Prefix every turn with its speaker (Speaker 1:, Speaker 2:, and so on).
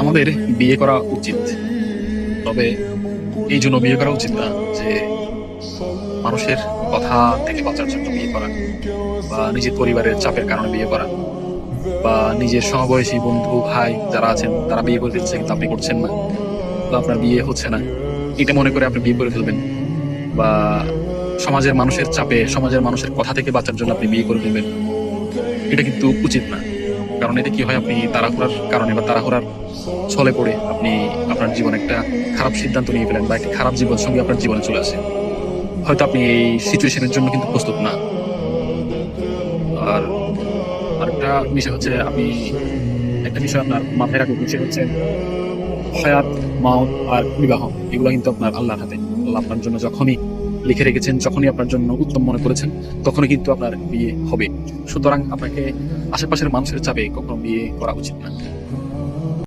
Speaker 1: আমাদের বিয়ে করা উচিত, তবে এই জন্য বিয়ে করা উচিত না যে মানুষের কথা থেকে বাঁচার জন্য বিয়ে করা, বা নিজের পরিবারের চাপের কারণে বিয়ে করা, বা নিজের সমবয়সী বন্ধু ভাই যারা আছেন তারা বিয়ে করে দিচ্ছে কিন্তু আপনি করছেন না, বা আপনার বিয়ে হচ্ছে না, এটা মনে করে আপনি বিয়ে করে ফেলবেন, বা সমাজের মানুষের চাপে সমাজের মানুষের কথা থেকে বাঁচার জন্য আপনি বিয়ে করে ফেলবেন। এটা কিন্তু উচিত না। কারণ এতে কি হয়, আপনি তাড়াহুড়ার কারণে বা তাড়াহুড়ার ছলে পড়ে আপনি আপনার জীবনে একটা খারাপ সিদ্ধান্ত নিয়ে ফেলেন, বা একটি খারাপ জীবন সঙ্গে আপনার জীবনে চলে আসে। হয়তো আপনি এই সিচুয়েশনের জন্য কিন্তু প্রস্তুত না। আর আরেকটা বিষয় হচ্ছে, আপনি একটা বিষয় আপনার মাথায় রাখুন, বিষয় হচ্ছে হায়াত, মাউত আর বিবাহ, এগুলো কিন্তু আপনার আল্লাহর হাতে। আল্লাহ আপনার জন্য যখনই লিখে রেখেছেন, যখনই আপনার জন্য উত্তম মনে করেছেন, তখনই কিন্তু আপনার বিয়ে হবে। সুতরাং আপনাকে আশেপাশের মানুষের চাপে কখনো বিয়ে করা উচিত না।